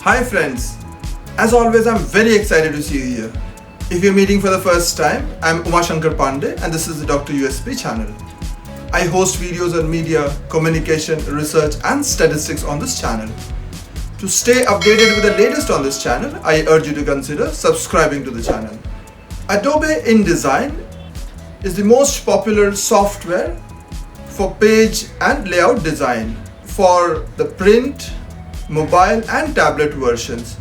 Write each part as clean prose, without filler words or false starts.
Hi friends, as always I'm very excited to see you here. If you're meeting for the first time, I'm Shankar Pandey and this is the Dr. USP channel. I host videos on media, communication, research and statistics on this channel. To stay updated with the latest on this channel, I urge you to consider subscribing to the channel. Adobe InDesign is the most popular software for page and layout design for the print, mobile and tablet versions,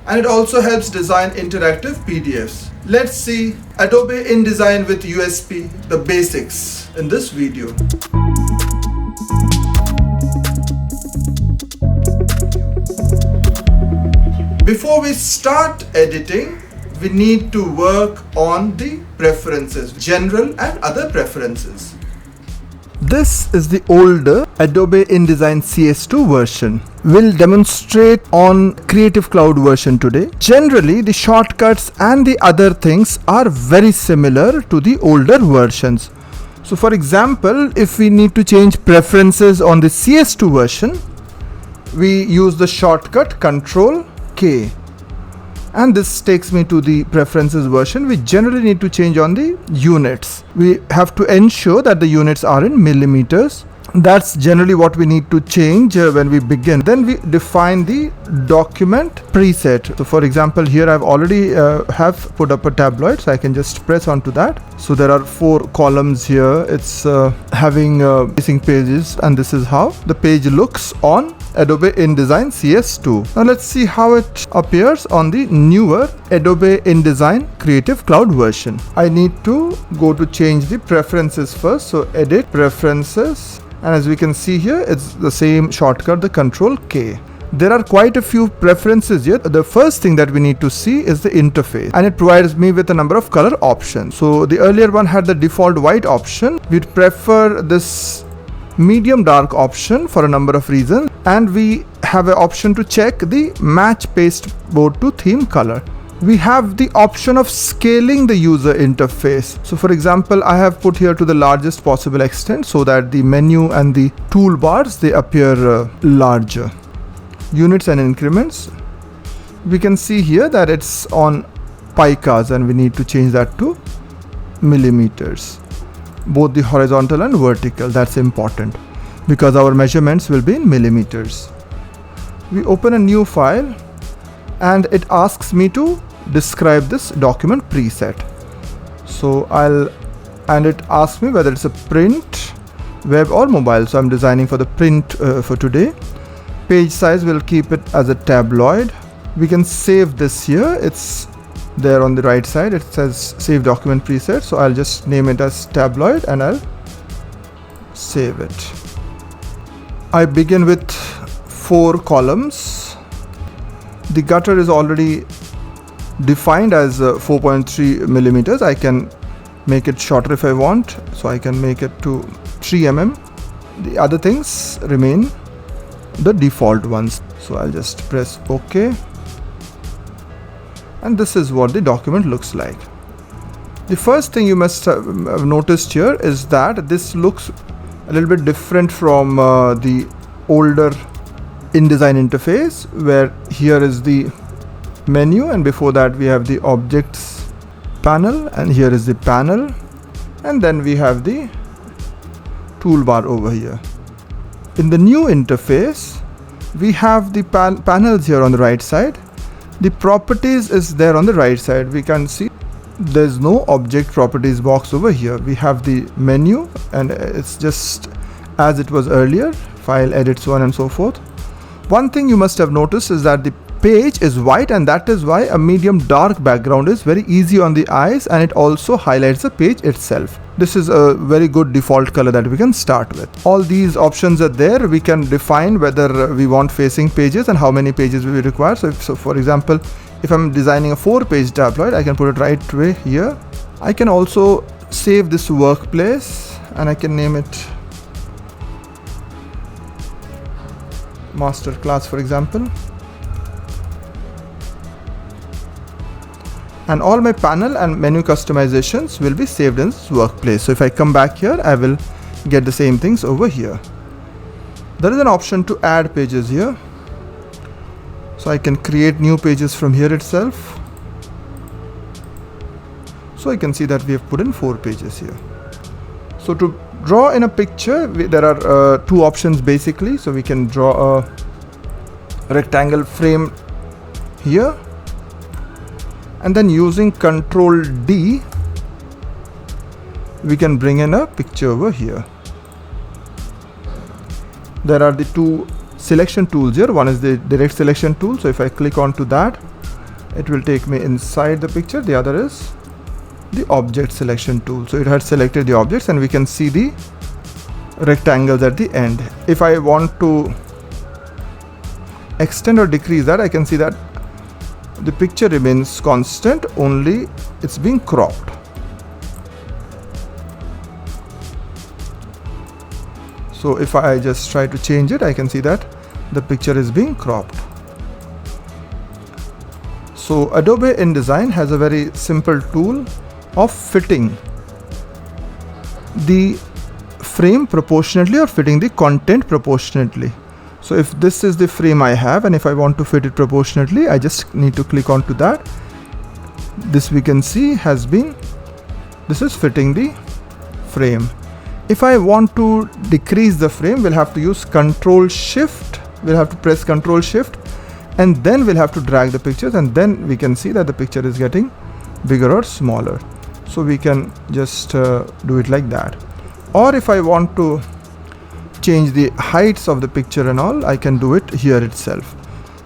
and it also helps design interactive PDFs. Let's see Adobe InDesign with USP, the basics, in this video. Before we start editing, we need to work on the preferences, general and other preferences. This is the older Adobe InDesign CS2 version. We'll demonstrate on Creative Cloud version today. Generally, the shortcuts and the other things are very similar to the older versions. So for example, if we need to change preferences on the CS2 version, we use the shortcut Ctrl K. And this takes me to the preferences version. We generally need to change on the units. We have to ensure that the units are in millimeters. That's generally what we need to change when we begin. Then we define the document preset. So for example, here I've already have put up a tabloid, so I can just press onto that. So there are 4 columns here. It's having facing pages, and this is how the page looks on Adobe InDesign CS2. Now let's see how it appears on the newer Adobe InDesign Creative Cloud version. I need to go to change the preferences first. So edit preferences, and as we can see here, it's the same shortcut, the Ctrl K. There are quite a few preferences here. The first thing that we need to see is the interface, and it provides me with a number of color options. So the earlier one had the default white option. We'd prefer this medium dark option for a number of reasons, and we have an option to check the match pasteboard to theme color. We have the option of scaling the user interface. So for example, I have put here to the largest possible extent so that the menu and the toolbars, they appear larger. Units and increments. We can see here that it's on picas, and we need to change that to millimeters. Both the horizontal and vertical. That's important because our measurements will be in millimeters. We open a new file and it asks me to describe this document preset. So it asks me whether it's a print, web or mobile. So I'm designing for the print for today. Page size, will keep it as a tabloid. We can save this here. It's there on the right side. It says save document preset. So I'll just name it as tabloid and I'll save it. I begin with 4 columns. The gutter is already defined as 4.3 millimeters. I can make it shorter if I want, so I can make it to 3 mm. The other things remain the default ones. So I'll just press OK, and this is what the document looks like. The first thing you must have noticed here is that this looks a little bit different from the older InDesign interface, where here is the menu, and before that we have the objects panel, and here is the panel, and then we have the toolbar over here. In the new interface, we have the panels here on the right side. The properties is there on the right side. We can see there's no object properties box over here. We have the menu, and it's just as it was earlier, file, edit, so on and so forth. One thing you must have noticed is that the page is white, and that is why a medium dark background is very easy on the eyes, and it also highlights the page itself. This is a very good default color that we can start with. All these options are there. We can define whether we want facing pages and how many pages we require. So for example, if I'm designing a 4-page tabloid, I can put it right way here. I can also save this workplace, and I can name it master class, for example. And all my panel and menu customizations will be saved in this workplace. So if I come back here, I will get the same things over here. There is an option to add pages here. So I can create new pages from here itself. So I can see that we have put in 4 pages here. So to draw in a picture, there are 2 options basically. So we can draw a rectangle frame here, and then using Ctrl D, we can bring in a picture over here. There are the 2 selection tools here. One is the direct selection tool. So if I click onto that, it will take me inside the picture. The other is the object selection tool. So it has selected the objects, and we can see the rectangles at the end. If I want to extend or decrease that, I can see that the picture remains constant, only it's being cropped. So if I just try to change it, I can see that the picture is being cropped. So Adobe InDesign has a very simple tool of fitting the frame proportionately or fitting the content proportionately. So if this is the frame I have, and if I want to fit it proportionately, I just need to click onto that. This we can see this is fitting the frame. If I want to decrease the frame, we'll have to use Control Shift. We'll have to press Control Shift, and then we'll have to drag the pictures, and then we can see that the picture is getting bigger or smaller. So we can just do it like that. Or if I want to change the heights of the picture and all, I can do it here itself.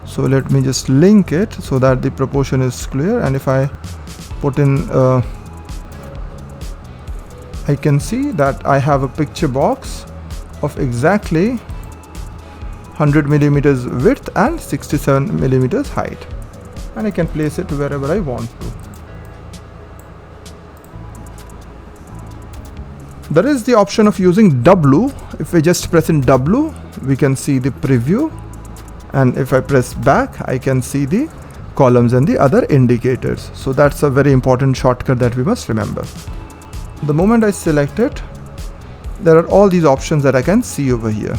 So let me just link it so that the proportion is clear, and if I put in I can see that I have a picture box of exactly 100 millimeters width and 67 millimeters height, and I can place it wherever I want to. There is the option of using W. If we just press in W, we can see the preview, and if I press back, I can see the columns and the other indicators. So that's a very important shortcut that we must remember. The moment I select it, there are all these options that I can see over here.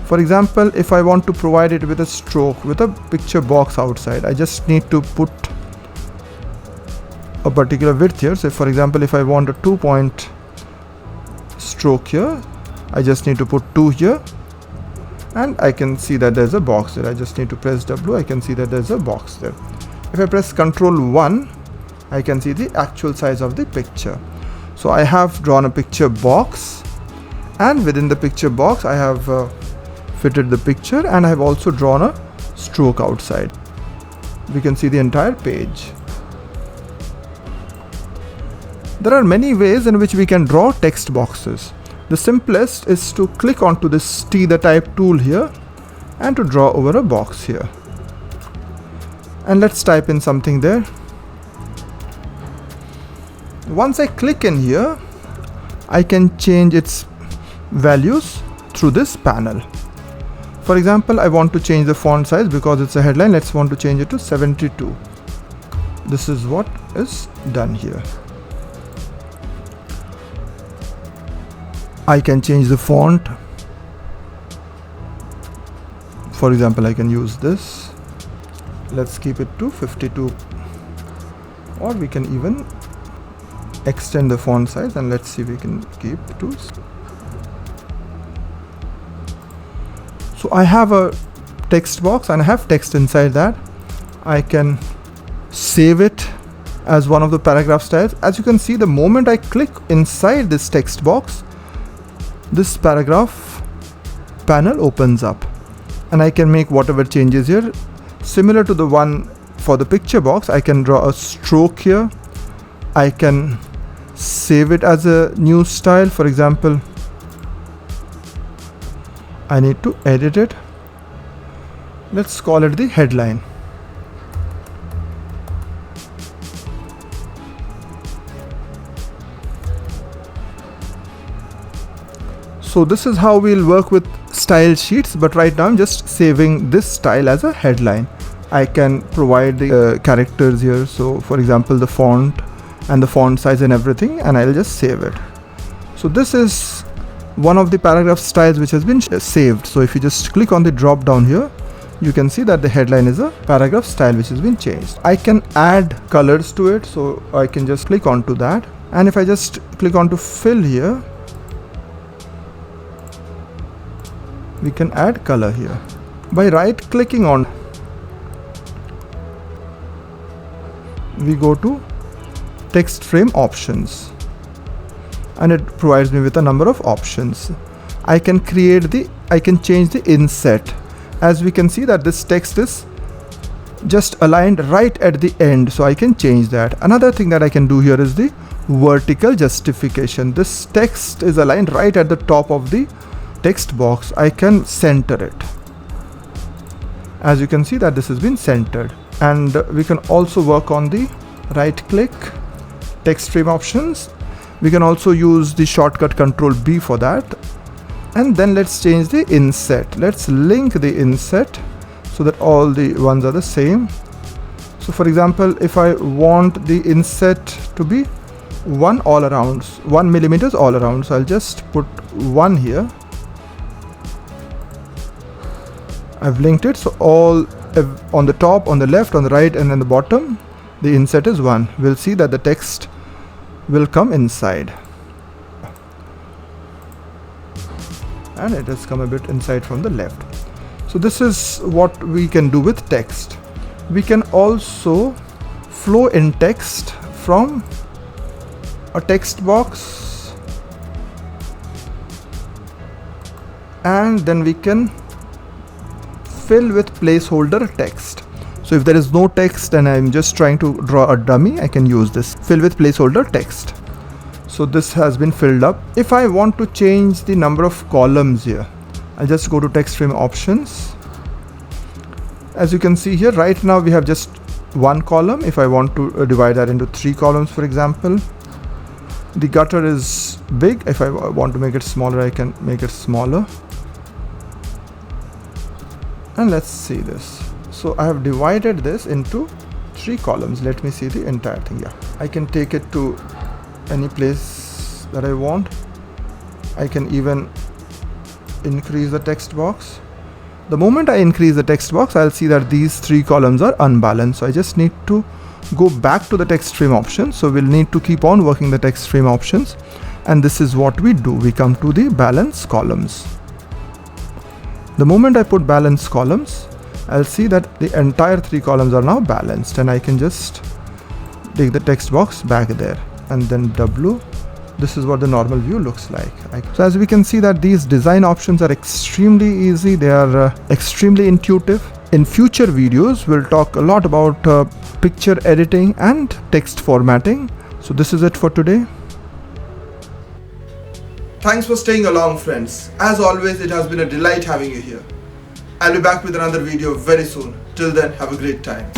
For example, if I want to provide it with a stroke, with a picture box outside, I just need to put a particular width here. So for example, if I want a 2-point stroke here, I just need to put 2 here, and I can see that there's a box there. I just need to press W. I can see that there's a box there. If I press Ctrl 1, I can see the actual size of the picture. So I have drawn a picture box, and within the picture box I have fitted the picture, and I have also drawn a stroke outside. We can see the entire page. There are many ways in which we can draw text boxes. The simplest is to click onto this T the type tool here and to draw over a box here. And let's type in something there. Once I click in here, I can change its values through this panel. For example, I want to change the font size because it's a headline. Let's want to change it to 72. This is what is done here. I can change the font. For example, I can use this. Let's keep it to 52, or we can even extend the font size, and let's see, we can keep to. So I have a text box and I have text inside that. I can save it as one of the paragraph styles. As you can see, the moment I click inside this text box, this paragraph panel opens up, and I can make whatever changes here. Similar to the one for the picture box, I can draw a stroke here. I can save it as a new style. For example, I need to edit it. Let's call it the headline. So this is how we'll work with style sheets, but right now I'm just saving this style as a headline. I can provide the characters here, so for example the font and the font size and everything, and I'll just save it. So this is one of the paragraph styles which has been saved. So if you just click on the drop down here, you can see that the headline is a paragraph style which has been changed. I can add colors to it, so I can just click onto that, and if I just click onto fill here, we can add color here by right clicking on. We go to text frame options, and it provides me with a number of options. I can change the inset. As we can see that this text is just aligned right at the end, so I can change that. Another thing that I can do here is the vertical justification. This text is aligned right at the top of the text box. I can center it. As you can see that this has been centered, and we can also work on the right click text frame options. We can also use the shortcut Control B for that. And then let's change the inset. Let's link the inset so that all the ones are the same. So for example, if I want the inset to be 1 millimeters all around, so I'll just put 1 here. I've linked it, so all on the top, on the left, on the right, and then the bottom, the inset is 1. We'll see that the text will come inside, and it has come a bit inside from the left. So this is what we can do with text. We can also flow in text from a text box, and then we can fill with placeholder text. So if there is no text and I'm just trying to draw a dummy, I can use this fill with placeholder text. So this has been filled up. If I want to change the number of columns here, I'll just go to text frame options. As you can see here, right now we have just 1 column. If I want to divide that into 3 columns, for example, the gutter is big. If I want to make it smaller, I can make it smaller. And let's see this. So I have divided this into 3 columns. Let me see the entire thing. Yeah, I can take it to any place that I want. I can even increase the text box. The moment I increase the text box, I'll see that these 3 columns are unbalanced. So I just need to go back to the text frame options. So we'll need to keep on working the text frame options, and this is what we do. We come to the balance columns. The moment I put balance columns, I'll see that the entire 3 columns are now balanced, and I can just take the text box back there, and then W. This is what the normal view looks like. So as we can see that these design options are extremely easy. They are extremely intuitive. In future videos, we'll talk a lot about picture editing and text formatting. So this is it for today. Thanks for staying along, friends. As always, it has been a delight having you here. I'll be back with another video very soon. Till then, have a great time.